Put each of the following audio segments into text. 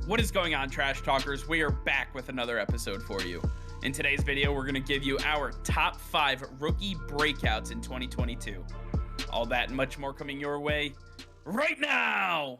What is going on, Trash Talkers? We are back with another episode for you. In today's video, we're going to give you our top 5 rookie breakouts in 2022. All that and much more coming your way right now!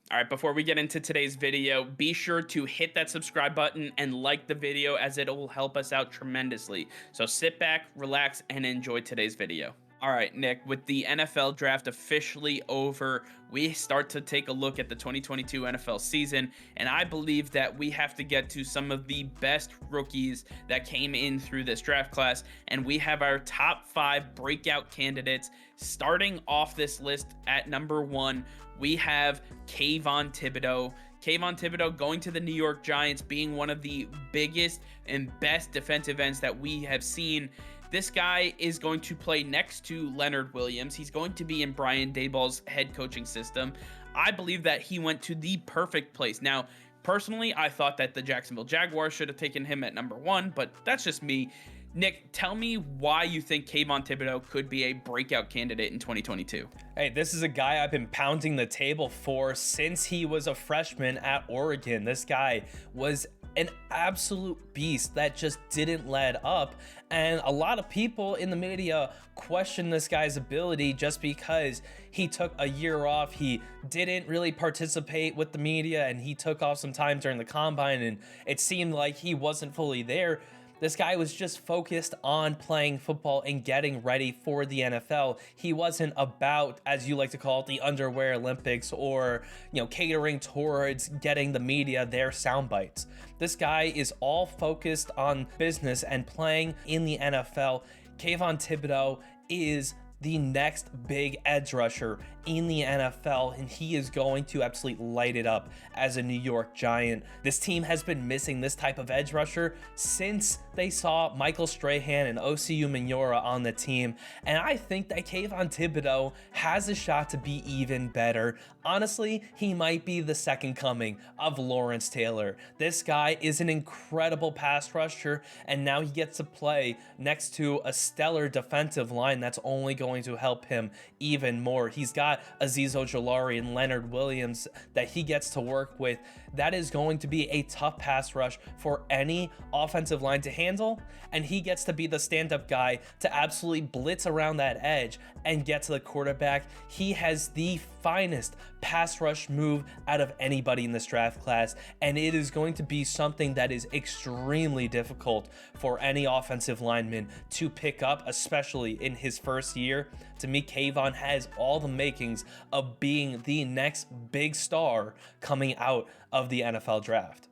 All right, before we get into today's video, be sure to hit that subscribe button and like the video as it will help us out tremendously. So sit back, relax, and enjoy today's video. All right, Nick, with the NFL draft officially over, we start to take a look at the 2022 NFL season, and I believe that we have to get to some of the best rookies that came in through this draft class, and we have our top 5 breakout candidates. Starting off this list at number 1, we have Kvon Thibodeaux. Kvon Thibodeaux going to the New York Giants, being one of the biggest and best defensive ends that we have seen. This guy is going to play next to Leonard Williams. He's going to be in Brian Daboll's head coaching system. I believe that he went to the perfect place. Now, personally, I thought that the Jacksonville Jaguars should have taken him at number 1, but that's just me. Nick, tell me why you think Kvon Thibodeaux could be a breakout candidate in 2022. Hey, this is a guy I've been pounding the table for since he was a freshman at Oregon. This guy was an absolute beast that just didn't let up, and a lot of people in the media question this guy's ability just because he took a year off. He didn't really participate with the media, and he took off some time during the combine, and it seemed like he wasn't fully there. This guy was just focused on playing football and getting ready for the NFL. He wasn't about, as you like to call it, the underwear Olympics or, catering towards getting the media their sound bites. This guy is all focused on business and playing in the NFL. Kvon Thibodeaux is the next big edge rusher in the NFL, and he is going to absolutely light it up as a New York Giant. This team has been missing this type of edge rusher since they saw Michael Strahan and Osi Umenyiora on the team, and I think that Kvon Thibodeaux has a shot to be even better. Honestly, he might be the second coming of Lawrence Taylor. This guy is an incredible pass rusher, and now he gets to play next to a stellar defensive line that's only going to help him even more. He's got Azeez Ojulari and Leonard Williams that he gets to work with. That is going to be a tough pass rush for any offensive line to handle, and he gets to be the stand-up guy to absolutely blitz around that edge and get to the quarterback. He has the finest pass rush move out of anybody in this draft class, and it is going to be something that is extremely difficult for any offensive lineman to pick up, especially in his first year. To me, Kvon has all the makings of being the next big star coming out of the NFL draft.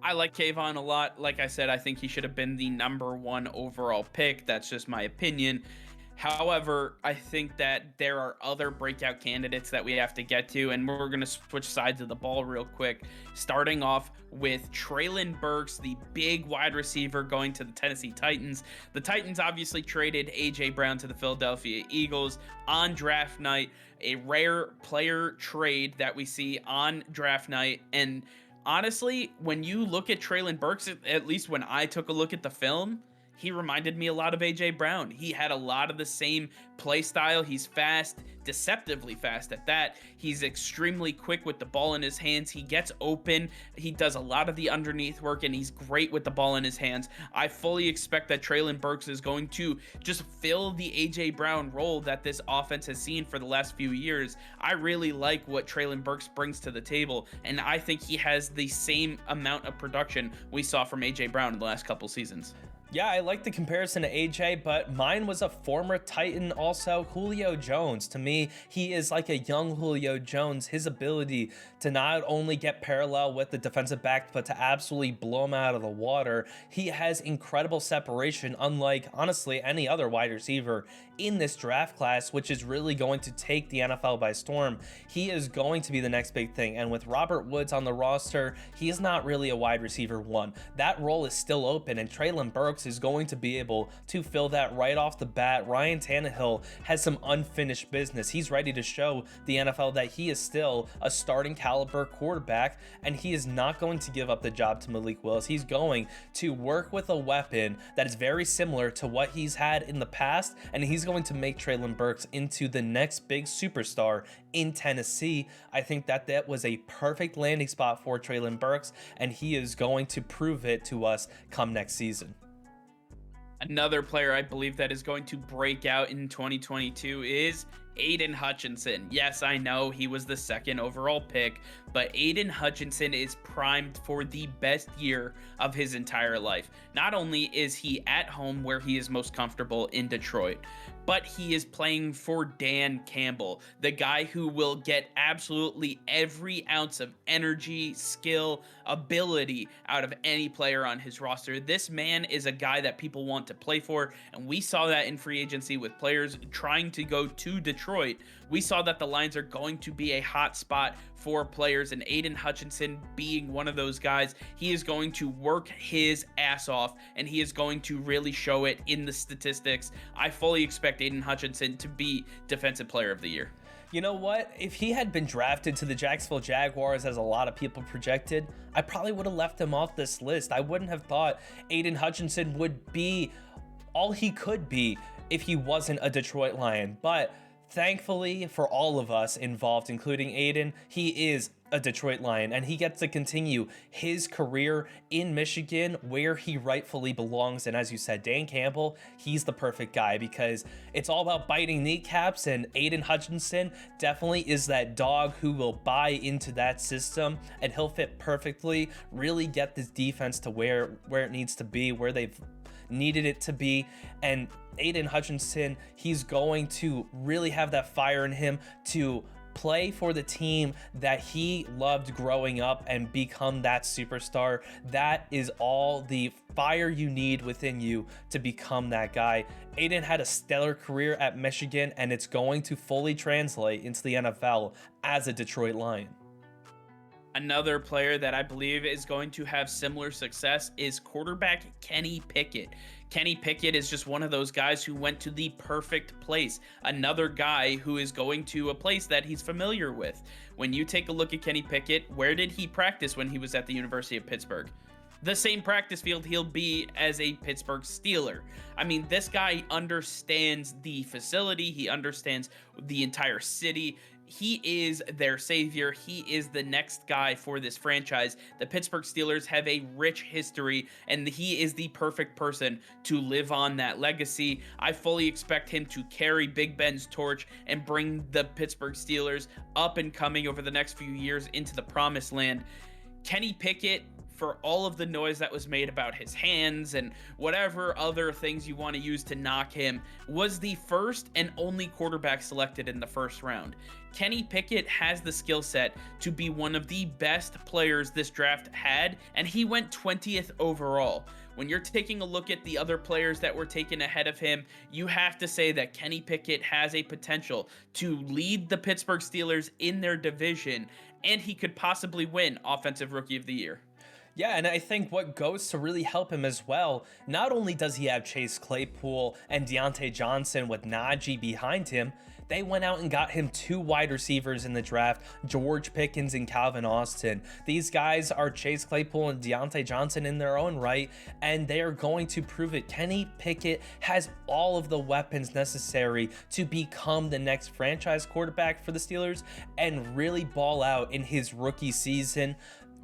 I like Kvon a lot. Like I said, I think he should have been the number 1 overall pick. That's just my opinion. However, I think that there are other breakout candidates that we have to get to, and we're going to switch sides of the ball real quick, starting off with Treylin Burks, the big wide receiver going to the Tennessee Titans. The Titans obviously traded A.J. Brown to the Philadelphia Eagles on draft night, a rare player trade that we see on draft night, and honestly, when you look at Treylin Burks, at least when I took a look at the film, he reminded me a lot of A.J. Brown. He had a lot of the same play style. He's fast, deceptively fast at that. He's extremely quick with the ball in his hands. He gets open. He does a lot of the underneath work, and he's great with the ball in his hands. I fully expect that Treylin Burks is going to just fill the A.J. Brown role that this offense has seen for the last few years. I really like what Treylin Burks brings to the table, and I think he has the same amount of production we saw from A.J. Brown in the last couple seasons. Yeah, I like the comparison to AJ, but mine was a former Titan also, Julio Jones. To me, he is like a young Julio Jones. His ability to not only get parallel with the defensive back, but to absolutely blow him out of the water. He has incredible separation, unlike, honestly, any other wide receiver in this draft class, which is really going to take the NFL by storm. He is going to be the next big thing, and with Robert Woods on the roster, he is not really a wide receiver 1. That role is still open, and Treylin Burks Burks is going to be able to fill that right off the bat. Ryan Tannehill has some unfinished business. He's ready to show the NFL that he is still a starting caliber quarterback, and he is not going to give up the job to Malik Willis. He's going to work with a weapon that is very similar to what he's had in the past, and he's going to make Treylin Burks into the next big superstar in Tennessee. I think that was a perfect landing spot for Treylin Burks, and he is going to prove it to us come next season. Another player I believe that is going to break out in 2022 is Aiden Hutchinson. Yes, I know he was the second overall pick, but Aiden Hutchinson is primed for the best year of his entire life. Not only is he at home where he is most comfortable in Detroit, but he is playing for Dan Campbell, the guy who will get absolutely every ounce of energy, skill, ability out of any player on his roster. This man is a guy that people want to play for, and we saw that in free agency with players trying to go to Detroit. We saw that the Lions are going to be a hot spot for players, and Aiden Hutchinson being one of those guys. He is going to work his ass off, and he is going to really show it in the statistics. I fully expect Aiden Hutchinson to be Defensive Player of the Year. You know what? If he had been drafted to the Jacksonville Jaguars, as a lot of people projected, I probably would have left him off this list. I wouldn't have thought Aiden Hutchinson would be all he could be if he wasn't a Detroit Lion. But thankfully for all of us involved, including Aiden, he is a Detroit Lion, and he gets to continue his career in Michigan where he rightfully belongs. And as you said, Dan Campbell, he's the perfect guy because it's all about biting kneecaps, and Aiden Hutchinson definitely is that dog who will buy into that system, and he'll fit perfectly, really get this defense to where it needs to be, where they've needed it to be. And Aiden Hutchinson, he's going to really have that fire in him to play for the team that he loved growing up and become that superstar. That is all the fire you need within you to become that guy. Aiden had a stellar career at Michigan, and it's going to fully translate into the NFL as a Detroit Lion. Another player that I believe is going to have similar success is quarterback Kenny Pickett. Kenny Pickett is just one of those guys who went to the perfect place. Another guy who is going to a place that he's familiar with. When you take a look at Kenny Pickett, where did he practice when he was at the University of Pittsburgh? The same practice field he'll be as a Pittsburgh Steeler. I mean, this guy understands the facility. He understands the entire city. He is their savior. He is the next guy for this franchise. The Pittsburgh Steelers have a rich history, and he is the perfect person to live on that legacy. I fully expect him to carry Big Ben's torch and bring the Pittsburgh Steelers up and coming over the next few years into the promised land. Kenny Pickett, for all of the noise that was made about his hands and whatever other things you want to use to knock him, was the first and only quarterback selected in the first round. Kenny Pickett has the skill set to be one of the best players this draft had, and he went 20th overall. When you're taking a look at the other players that were taken ahead of him, you have to say that Kenny Pickett has a potential to lead the Pittsburgh Steelers in their division, and he could possibly win Offensive Rookie of the Year. Yeah, and I think what goes to really help him as well, not only does he have Chase Claypool and Deontay Johnson with Najee behind him, they went out and got him 2 wide receivers in the draft, George Pickens and Calvin Austin. These guys are Chase Claypool and Deontay Johnson in their own right, and they are going to prove it. Kenny Pickett has all of the weapons necessary to become the next franchise quarterback for the Steelers and really ball out in his rookie season.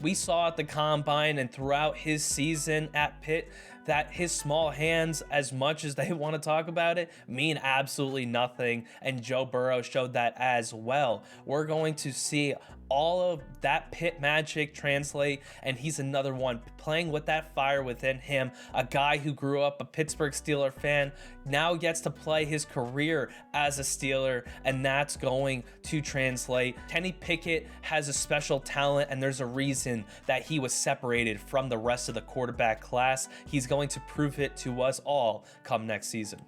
We saw at the combine and throughout his season at Pitt that his small hands, as much as they want to talk about it, mean absolutely nothing, and Joe Burrow showed that as well. We're going to see all of that Pitt magic translate, and he's another one playing with that fire within him. A guy who grew up a Pittsburgh Steeler fan now gets to play his career as a Steeler, and that's going to translate. Kenny Pickett has a special talent, and there's a reason that he was separated from the rest of the quarterback class. He's going to prove it to us all come next season.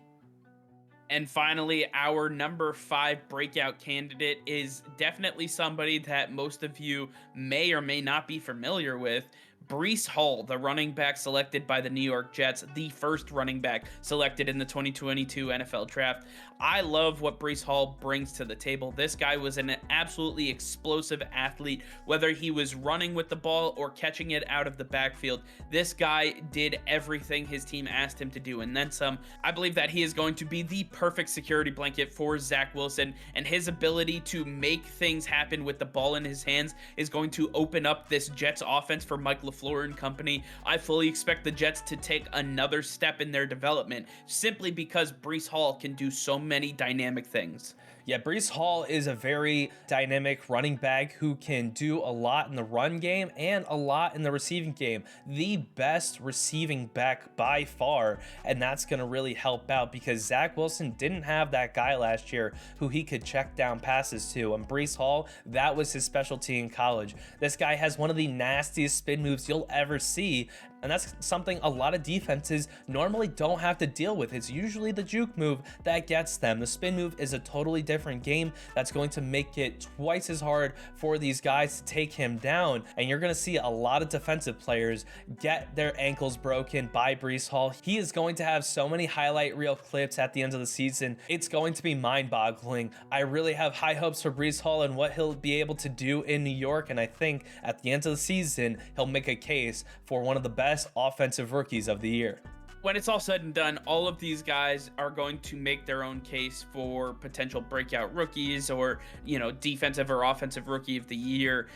And finally, our number 5 breakout candidate is definitely somebody that most of you may or may not be familiar with, Breece Hall, the running back selected by the New York Jets, the first running back selected in the 2022 NFL Draft. I love what Breece Hall brings to the table. This guy was an absolutely explosive athlete, whether he was running with the ball or catching it out of the backfield. This guy did everything his team asked him to do, and then some. I believe that he is going to be the perfect security blanket for Zach Wilson, and his ability to make things happen with the ball in his hands is going to open up this Jets offense for Mike LaFleur and company. I fully expect the Jets to take another step in their development simply because Breece Hall can do so many dynamic things. Yeah, Breece Hall is a very dynamic running back who can do a lot in the run game and a lot in the receiving game. The best receiving back by far, and that's going to really help out because Zach Wilson didn't have that guy last year who he could check down passes to. And Breece Hall, that was his specialty in college. This guy has one of the nastiest spin moves you'll ever see, and that's something a lot of defenses normally don't have to deal with. It's usually the juke move that gets them. The spin move is a totally different game that's going to make it twice as hard for these guys to take him down. And you're going to see a lot of defensive players get their ankles broken by Breece Hall. He is going to have so many highlight reel clips at the end of the season. It's going to be mind-boggling. I really have high hopes for Breece Hall and what he'll be able to do in New York. And I think at the end of the season, he'll make a case for one of the best offensive rookies of the year. When it's all said and done, all of these guys are going to make their own case for potential breakout rookies or, defensive or offensive rookie of the year.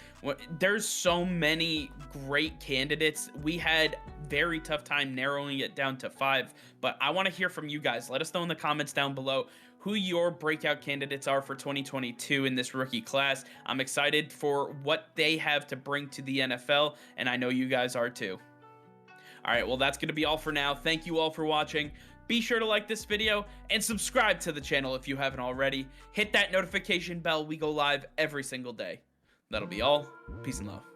There's so many great candidates. We had very tough time narrowing it down to 5, but I want to hear from you guys. Let us know in the comments down below who your breakout candidates are for 2022 in this rookie class. I'm excited for what they have to bring to the NFL, and I know you guys are too. All right, well, that's going to be all for now. Thank you all for watching. Be sure to like this video and subscribe to the channel if you haven't already. Hit that notification bell. We go live every single day. That'll be all. Peace and love.